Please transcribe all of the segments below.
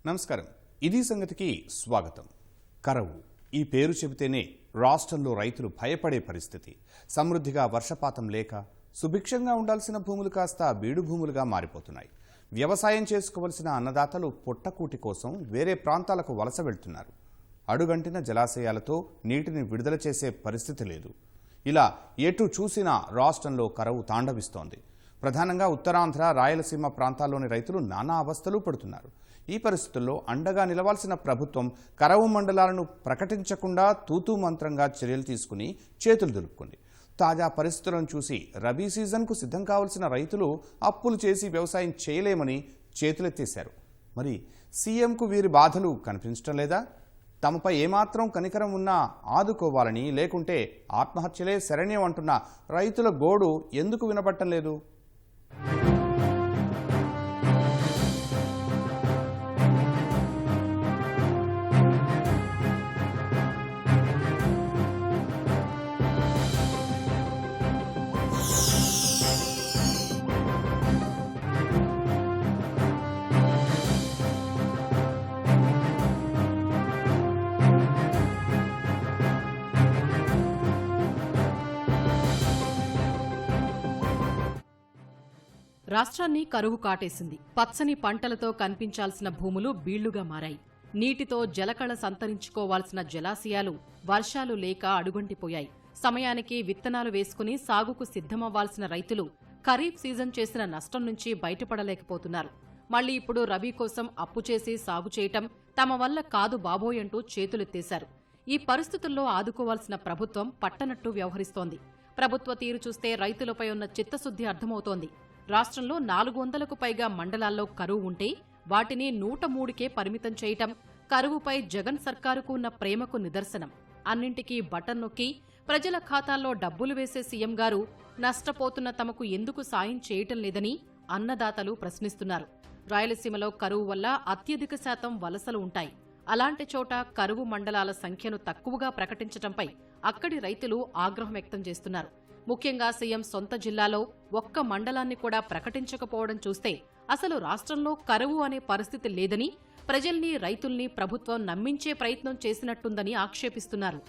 నమస్కారం. ఇది సంగతికి స్వాగతం. కరవు ఈ పేరు చెబితేనే రాష్ట్రంలో రైతులు భయపడే పరిస్థితి. సమృద్ధిగా వర్షపాతం లేక సుభిక్షంగా ఉండాల్సిన భూములు కాస్త బీడు భూములుగా మారిపోతున్నాయి. వ్యవసాయం చేసుకోవలసిన అన్నదాతలు పొట్టకూటి కోసం వేరే ప్రాంతాలకు వలస వెళ్తున్నారు. అడుగంటిన జలాశయాలతో నీటిని విడుదల చేసే పరిస్థితి లేదు. ఇలా ఎటు చూసినా రాష్ట్రంలో కరవు తాండవిస్తోంది. ప్రధానంగా ఉత్తరాంధ్ర, రాయలసీమ ప్రాంతాల్లోని రైతులు నానా అవస్థలు పడుతున్నారు. ఈ పరిస్థితుల్లో అండగా నిలవాల్సిన ప్రభుత్వం కరవు మండలాలను ప్రకటించకుండా తూతూ మంత్రంగా చర్యలు తీసుకుని చేతులు దులుపుకుంది. తాజా పరిస్థితులను చూసి రబీ సీజన్కు సిద్ధం కావాల్సిన రైతులు అప్పులు చేసి వ్యవసాయం చేయలేమని చేతులెత్తేశారు. మరి సీఎంకు వీరి బాధలు కనిపించడం లేదా? తమపై ఏమాత్రం కనికరం ఉన్నా ఆదుకోవాలని, లేకుంటే ఆత్మహత్యలే శరణ్యం అంటున్న రైతుల గోడు ఎందుకు వినబట్టం లేదు? రాష్ట్రాన్ని కరువు కాటేసింది. పచ్చని పంటలతో కనిపించాల్సిన భూములు బీళ్లుగా మారాయి. నీటితో జలకళ సంతరించుకోవాల్సిన జలాశయాలు వర్షాలు లేక అడుగంటిపోయాయి. సమయానికి విత్తనాలు వేసుకుని సాగుకు సిద్ధమవ్వాల్సిన రైతులు ఖరీఫ్ సీజన్ చేసిన నష్టం నుంచి బయటపడలేకపోతున్నారు. మళ్లీ ఇప్పుడు రబీ కోసం అప్పు చేసి సాగు చేయటం తమ వల్ల కాదు బాబోయంటూ చేతులెత్తేశారు. ఈ పరిస్థితుల్లో ఆదుకోవాల్సిన ప్రభుత్వం పట్టనట్టు వ్యవహరిస్తోంది. ప్రభుత్వ తీరు చూస్తే రైతులపై ఉన్న చిత్తశుద్ధి అర్థమవుతోంది. రాష్ట్రంలో 400కు పైగా మండలాల్లో కరువు ఉంటే వాటిని 103కే పరిమితం చేయటం కరువుపై జగన్ సర్కారుకు ఉన్న ప్రేమకు నిదర్శనం. అన్నింటికీ బటన్ నొక్కి ప్రజల ఖాతాల్లో డబ్బులు వేసే సీఎం గారు నష్టపోతున్న తమకు ఎందుకు సాయం చేయటం లేదని అన్నదాతలు ప్రశ్నిస్తున్నారు. రాయలసీమలో కరువు వల్ల అత్యధిక శాతం వలసలు ఉంటాయి. అలాంటి చోట కరువు మండలాల సంఖ్యను తక్కువగా ప్రకటించటంపై అక్కడి రైతులు ఆగ్రహం వ్యక్తం చేస్తున్నారు. ముఖ్యంగా సీఎం సొంత జిల్లాలో ఒక్క మండలాన్ని కూడా ప్రకటించకపోవడం చూస్తే అసలు రాష్ట్రంలో కరువు అనే పరిస్థితి లేదని, ప్రజల్ని, రైతుల్ని ప్రభుత్వం నమ్మించే ప్రయత్నం చేసినట్టుందని ఆక్షేపిస్తున్నారు.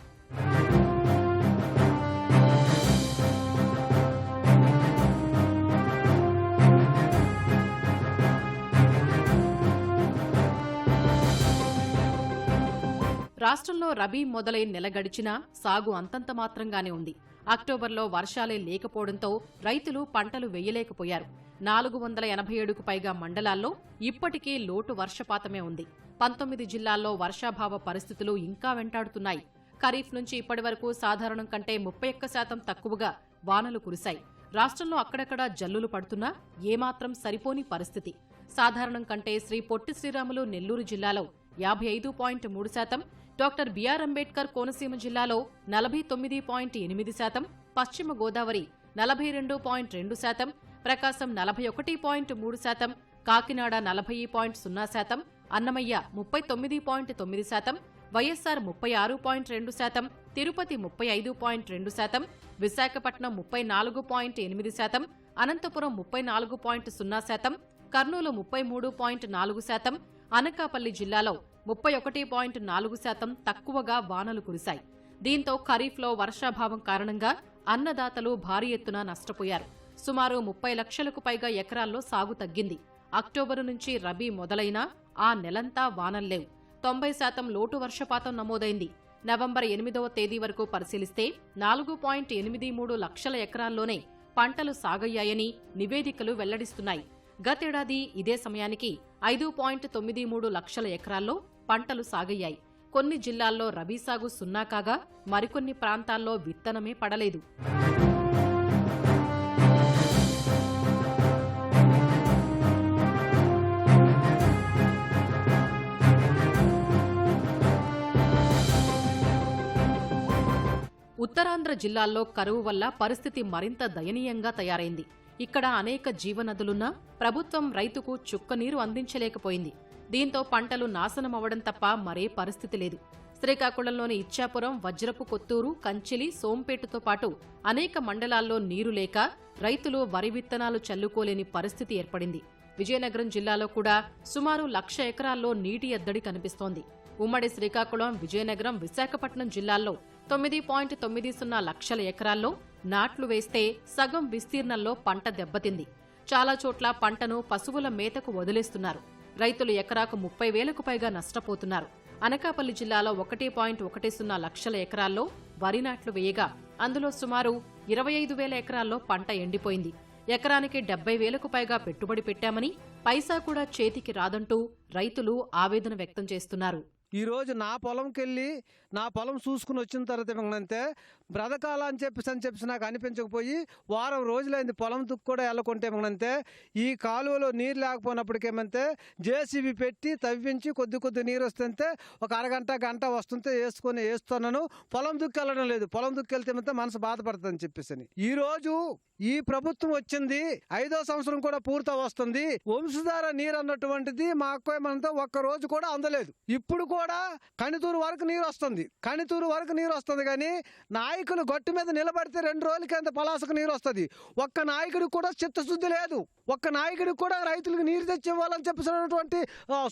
రాష్ట్రంలో రబీ మొదలై నెల గడిచినా సాగు అంతంత మాత్రంగానే ఉంది. అక్టోబర్లో వర్షాలే లేకపోవడంతో రైతులు పంటలు వేయలేకపోయారు. 487కు పైగా మండలాల్లో ఇప్పటికీ లోటు వర్షపాతమే ఉంది. 19 జిల్లాల్లో వర్షాభావ పరిస్థితులు ఇంకా వెంటాడుతున్నాయి. ఖరీఫ్ నుంచి ఇప్పటివరకు సాధారణం కంటే 31% తక్కువగా వానలు కురిశాయి. రాష్ట్రంలో అక్కడక్కడా జల్లులు పడుతున్నా ఏమాత్రం సరిపోని పరిస్థితి. సాధారణం కంటే శ్రీ పొట్టి శ్రీరాములు నెల్లూరు జిల్లాలో 55.3%, డాక్టర్ బిఆర్ అంబేద్కర్ కోనసీమ జిల్లాలో 49.8%, పశ్చిమ గోదావరి 42.2%, ప్రకాశం 41.3%, కాకినాడ 40.0%, అన్నమయ్య 39.9%, వైఎస్సార్ 36.2%, తిరుపతి 35.2%, విశాఖపట్నం 34.8%, అనంతపురం 34.0%, కర్నూలు 33.4%, అనకాపల్లి జిల్లాలో 31.4% తక్కువగా వానలు కురిశాయి. దీంతో ఖరీఫ్లో వర్షాభావం కారణంగా అన్నదాతలు భారీ ఎత్తున నష్టపోయారు. సుమారు 30 లక్షలకు పైగా ఎకరాల్లో సాగు తగ్గింది. అక్టోబరు నుంచి రబీ మొదలైనా ఆ నెలంతా వానల్లేవు. 90% లోటు వర్షపాతం నమోదైంది. నవంబర్ 8వ తేదీ వరకు పరిశీలిస్తే 4.83 లక్షల ఎకరాల్లోనే పంటలు సాగయ్యాయని నివేదికలు వెల్లడిస్తున్నాయి. గతేడాది ఇదే సమయానికి 5.93 లక్షల ఎకరాల్లో పంటలు సాగయ్యాయి. కొన్ని జిల్లాల్లో రబీ సాగు సున్నా కాగా మరికొన్ని ప్రాంతాల్లో విత్తనమే పడలేదు. ఉత్తరాంధ్ర జిల్లాల్లో కరువు వల్ల పరిస్థితి మరింత దయనీయంగా తయారైంది. ఇక్కడ అనేక జీవనదులున్నా ప్రభుత్వం రైతుకు చుక్కనీరు అందించలేకపోయింది. దీంతో పంటలు నాశనమవ్వడం తప్ప మరే పరిస్థితి లేదు. శ్రీకాకుళంలోని ఇచ్చాపురం, వజ్రపు కొత్తూరు, కంచిలి, సోంపేటతో పాటు అనేక మండలాల్లో నీరు లేక రైతులు వరి విత్తనాలు చల్లుకోలేని పరిస్థితి ఏర్పడింది. విజయనగరం జిల్లాలో కూడా సుమారు 1,00,000 ఎకరాల్లో నీటి ఎద్దడి కనిపిస్తోంది. ఉమ్మడి శ్రీకాకుళం, విజయనగరం, విశాఖపట్నం జిల్లాల్లో 9.90 లక్షల ఎకరాల్లో నాట్లు వేస్తే సగం విస్తీర్ణంలో పంట దెబ్బతింది. చాలా చోట్ల పంటను పశువుల మేతకు వదిలేస్తున్నారు. రైతులు ఎకరాకు 30,000కు పైగా నష్టపోతున్నారు. అనకాపల్లి జిల్లాలో 1.10 లక్షల ఎకరాల్లో వరి నాట్లు వేయగా అందులో సుమారు 25,000 ఎకరాల్లో పంట ఎండిపోయింది. ఎకరానికి 70,000కు పైగా పెట్టుబడి పెట్టామని పైసా కూడా చేతికి రాదంటూ రైతులు ఆవేదన వ్యక్తం చేస్తున్నారు. ఈరోజు నా పొలంకి వెళ్ళి నా పొలం చూసుకుని వచ్చిన తర్వాత ఏమంటే బ్రతకాలా అని చెప్పేసి నాకు అనిపించకపోయి వారం రోజులైంది పొలం దుక్కు కూడా వెళ్ళకుంటే ఏమంటే ఈ కాలువలో నీరు లేకపోయినప్పటికేమంటే జేసీబీ పెట్టి తవ్వించి కొద్ది నీరు వస్తుంటే ఒక గంట వస్తుంటే వేస్తున్నాను. పొలం దుక్కు వెళ్ళడం లేదు. పొలం దుక్కు వెళ్తే మనసు బాధపడుతుందని చెప్పేసి ఈరోజు ఈ ప్రభుత్వం వచ్చింది 5వ సంవత్సరం కూడా పూర్తి వస్తుంది. వంశధార నీరు అన్నటువంటిది మా అక్క ఏమంటే ఒక్క రోజు కూడా అందలేదు. ఇప్పుడు కూడా కనితూరు వరకు నీరు వస్తుంది కానీ నాయకులు గట్టు మీద నిలబడితే 2 రోజులకి అంత పలాసకు నీరు వస్తుంది. ఒక్క నాయకుడికి కూడా చిత్తశుద్ధి లేదు. ఒక్క నాయకుడికి కూడా రైతులకు నీరు తెచ్చి ఇవ్వాలని చెప్పినటువంటి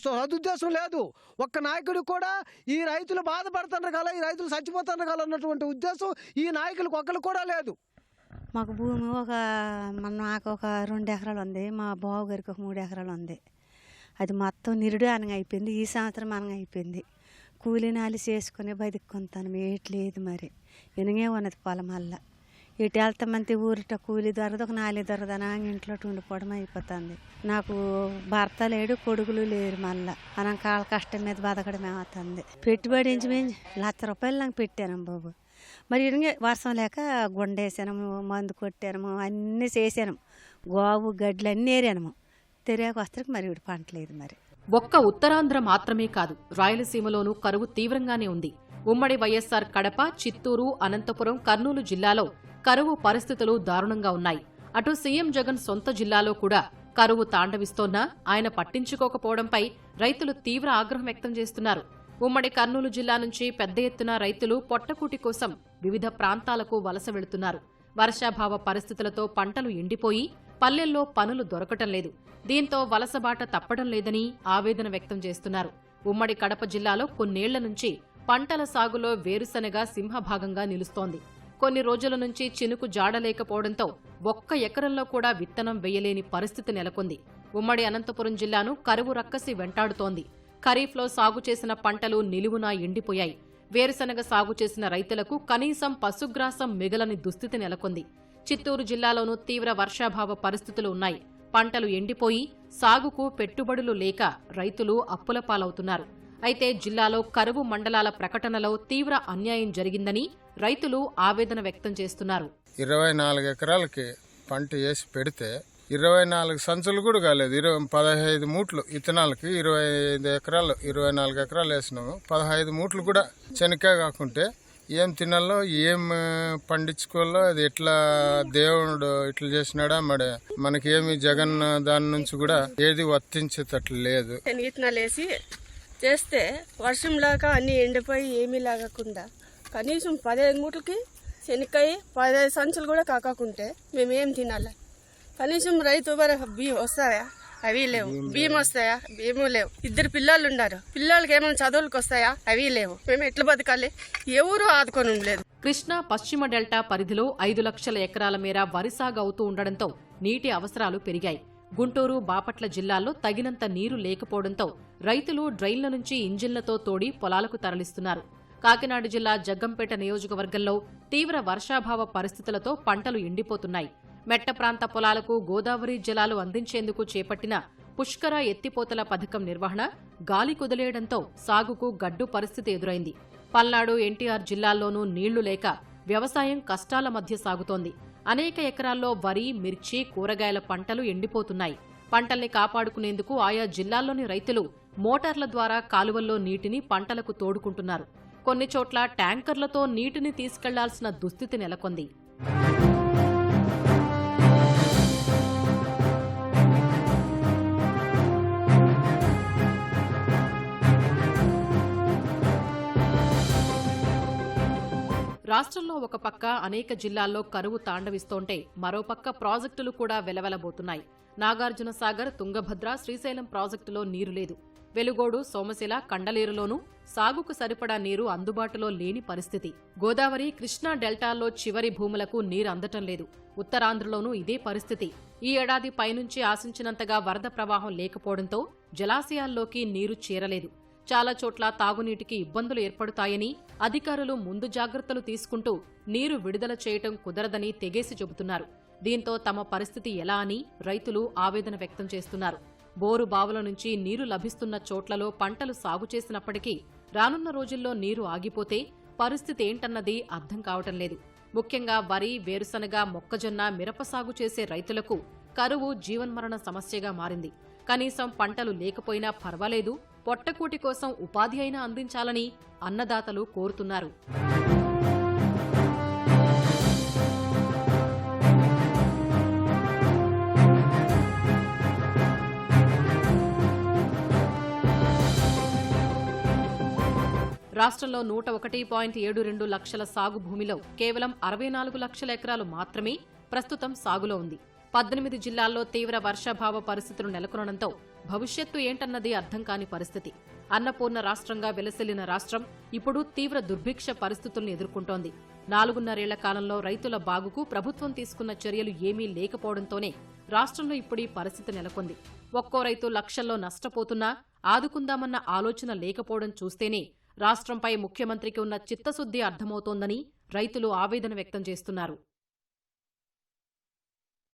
సదుద్దేశం లేదు. ఒక్క నాయకుడికి కూడా ఈ రైతులు బాధపడుతున్నారు కదా, ఈ రైతులు చచ్చిపోతున్నారు కదా అన్నటువంటి ఉద్దేశం ఈ నాయకులకు ఒక్కరు కూడా లేదు. మాకు భూమి నాకు ఒక 2 ఎకరాలు ఉంది. మా బావు గారికి ఒక 3 ఎకరాలు ఉంది. అది మొత్తం నిరుడు అనగా అయిపోయింది. ఈ సంవత్సరం అనగా అయిపోయింది. కూలీనాలు చేసుకుని బతుక్కుంటాను. ఏట్లేదు మరి ఎనగే ఉన్నది పొలం వల్ల. ఇటు వెళ్తామంటే ఊరిట కూలీ దొరకదు, ఒక 4 దొరకదు అని ఇంట్లో ఉండిపోవడం అయిపోతుంది. నాకు భర్త లేడు, కొడుకులు లేరు. మళ్ళా మనం కాళ్ళ కష్టం మీద బతకడం అవుతుంది. పెట్టుబడి ₹1,00,000 నాకు పెట్టాను బాబు. మరి ఇరిగే వర్షం లేక గుండేసాను, మందు కొట్టాను, అన్నీ చేశాను. గోవు గడ్డలు అన్నీ ఏరాను. తెరియాకు వస్తే మరి ఇప్పుడు పంట లేదు. మరి ఒక్క ఉత్తరాంధ్ర మాత్రమే కాదు, రాయలసీమలోనూ కరువు తీవ్రంగానే ఉంది. ఉమ్మడి వైఎస్సార్ కడప, చిత్తూరు, అనంతపురం, కర్నూలు జిల్లాలో కరువు పరిస్థితులు దారుణంగా ఉన్నాయి. అటు సీఎం జగన్ సొంత జిల్లాలో కూడా కరువు తాండవిస్తోన్నా ఆయన పట్టించుకోకపోవడంపై రైతులు తీవ్ర ఆగ్రహం వ్యక్తం చేస్తున్నారు. ఉమ్మడి కర్నూలు జిల్లా నుంచి పెద్ద ఎత్తున రైతులు పొట్టకూటి కోసం వివిధ ప్రాంతాలకు వలస వెళుతున్నారు. వర్షాభావ పరిస్థితులతో పంటలు ఎండిపోయి పల్లెల్లో పనులు దొరకటం లేదు. దీంతో వలసబాట తప్పడం లేదని ఆవేదన వ్యక్తం చేస్తున్నారు. ఉమ్మడి కడప జిల్లాలో కొన్నేళ్ల నుంచి పంటల సాగులో వేరుశనగ సింహభాగంగా నిలుస్తోంది. కొన్ని రోజుల నుంచి చినుకు జాడలేకపోవడంతో ఒక్క ఎకరంలో కూడా విత్తనం వేయలేని పరిస్థితి నెలకొంది. ఉమ్మడి అనంతపురం జిల్లాను కరువు రక్కసి వెంటాడుతోంది. ఖరీఫ్లో సాగు చేసిన పంటలు నిలువునా ఎండిపోయాయి. వేరుశనగ సాగు చేసిన రైతులకు కనీసం పశుగ్రాసం మిగలని దుస్థితి నెలకొంది. చిత్తూరు జిల్లాలోనూ తీవ్ర వర్షాభావ పరిస్థితులు ఉన్నాయి. పంటలు ఎండిపోయి సాగుకు పెట్టుబడులు లేక రైతులు అప్పుల పాలవుతున్నారు. అయితే జిల్లాలో కరువు మండలాల ప్రకటనలో తీవ్ర అన్యాయం జరిగిందని రైతులు ఆవేదన వ్యక్తం చేస్తున్నారు. 24 ఎకరాలకి పంట వేసి పెడితే 24 సంచులు కూడా కాలేదు. 15 మూట్లు ఇత్తనాలకి 24 ఎకరాలు వేసినాము. 15 మూట్లు కూడా చెనక్కాయ కాకుంటే ఏం తినాలో ఏం పండించుకోవాలో అది ఎట్లా దేవుడు ఇట్లా చేసినాడా మరి మనకి ఏమి జగన్ దాని నుంచి కూడా ఏది వర్తించేటట్లు లేదు. విత్తనాలు వేసి చేస్తే వర్షం లాగా అన్ని ఎండిపోయి ఏమీ లాగకుండా కనీసం 15 మూటలకి శనక్కాయ 15 సంచులు కూడా కాకుంటే మేమేం తినాలి? కనీసం రైతు బియ్యం వస్తాయా? అవి లేవు. బియ్యం వస్తాయా? బియ్యము లేవు. 2 పిల్లలు ఉన్నారు. పిల్లలకి ఏమైనా చదువులకు వస్తాయా? అవి లేవు. మేము ఎట్లా బతకాలి? ఎవరూ ఆదుకోవడం లేదు. కృష్ణా పశ్చిమ డెల్టా పరిధిలో 5 లక్షల ఎకరాల మేర వరి సాగు అవుతూ ఉండడంతో నీటి అవసరాలు పెరిగాయి. గుంటూరు, బాపట్ల జిల్లాల్లో తగినంత నీరు లేకపోవడంతో రైతులు డ్రైన్ల నుంచి ఇంజిన్లతో తోడి పొలాలకు తరలిస్తున్నారు. కాకినాడ జిల్లా జగ్గంపేట నియోజకవర్గంలో తీవ్ర వర్షాభావ పరిస్థితులతో పంటలు ఎండిపోతున్నాయి. మెట్ట ప్రాంత పొలాలకు గోదావరి జలాలు అందించేందుకు చేపట్టిన పుష్కర ఎత్తిపోతల పథకం నిర్వహణ గాలి కుదిలేయడంతో సాగుకు గడ్డు పరిస్థితి ఎదురైంది. పల్నాడు, ఎన్టీఆర్ జిల్లాల్లోనూ నీళ్లు లేక వ్యవసాయం కష్టాల మధ్య సాగుతోంది. అనేక ఎకరాల్లో వరి, మిర్చి, కూరగాయల పంటలు ఎండిపోతున్నాయి. పంటల్ని కాపాడుకునేందుకు ఆయా జిల్లాల్లోని రైతులు మోటార్ల ద్వారా కాలువల్లో నీటిని పంటలకు తోడుకుంటున్నారు. కొన్ని చోట్ల ట్యాంకర్లతో నీటిని తీసుకెళ్లాల్సిన దుస్థితి నెలకొంది. రాష్ట్రంలో ఒక పక్క అనేక జిల్లాల్లో కరువు తాండవిస్తోంటే మరోపక్క ప్రాజెక్టులు కూడా వెలవెలబోతున్నాయి. నాగార్జున సాగర్, తుంగభద్ర, శ్రీశైలం ప్రాజెక్టులో నీరు లేదు. వెలుగోడు, సోమశిల, కండలేరులోనూ సాగుకు సరిపడా నీరు అందుబాటులో లేని పరిస్థితి. గోదావరి, కృష్ణా డెల్టాల్లో చివరి భూములకు నీరు అందటం లేదు. ఉత్తరాంధ్రలోనూ ఇదే పరిస్థితి. ఈ ఏడాది పైనుంచి ఆశించినంతగా వరద ప్రవాహం లేకపోవడంతో జలాశయాల్లోకి నీరు చేరలేదు. చాలా చోట్ల తాగునీటికి ఇబ్బందులు ఏర్పడతాయని అధికారులు ముందు జాగ్రత్తలు తీసుకుంటూ నీరు విడుదల చేయటం కుదరదని తెగేసి చెబుతున్నారు. దీంతో తమ పరిస్థితి ఎలా అని రైతులు ఆవేదన వ్యక్తం చేస్తున్నారు. బోరు బావుల నుంచి నీరు లభిస్తున్న చోట్లలో పంటలు సాగు చేసినప్పటికీ రానున్న రోజుల్లో నీరు ఆగిపోతే పరిస్థితి ఏంటన్నది అర్థం కావటం లేదు. ముఖ్యంగా వరి, వేరుశనగ, మొక్కజొన్న, మిరప సాగు చేసే రైతులకు కరువు జీవన్మరణ సమస్యగా మారింది. కనీసం పంటలు లేకపోయినా పర్వాలేదు, పొట్టకూటి కోసం ఉపాధి అయినా అందించాలని అన్నదాతలు కోరుతున్నారు. రాష్ట్రంలో 101.72 లక్షల సాగు భూమిలో కేవలం 64 లక్షల ఎకరాలు మాత్రమే ప్రస్తుతం సాగులో ఉంది. 18 జిల్లాల్లో తీవ్ర వర్షాభావ పరిస్థితులు నెలకొనడంతో భవిష్యత్తు ఏంటన్నది అర్థం కాని పరిస్థితి. అన్నపూర్ణ రాష్ట్రంగా వెలసిల్లిన రాష్ట్రం ఇప్పుడు తీవ్ర దుర్భిక్ష పరిస్థితులను ఎదుర్కొంటోంది. 4.5 కాలంలో రైతుల బాగుకు ప్రభుత్వం తీసుకున్న చర్యలు ఏమీ లేకపోవడంతోనే రాష్ట్రంలో ఇప్పుడు ఈ పరిస్థితి నెలకొంది. ఒక్కో రైతు లక్షల్లో నష్టపోతున్నా ఆదుకుందామన్న ఆలోచన లేకపోవడం చూస్తేనే రాష్ట్రంపై ముఖ్యమంత్రికి ఉన్న చిత్తశుద్ధి అర్థమవుతోందని రైతులు ఆవేదన వ్యక్తం చేస్తున్నారు.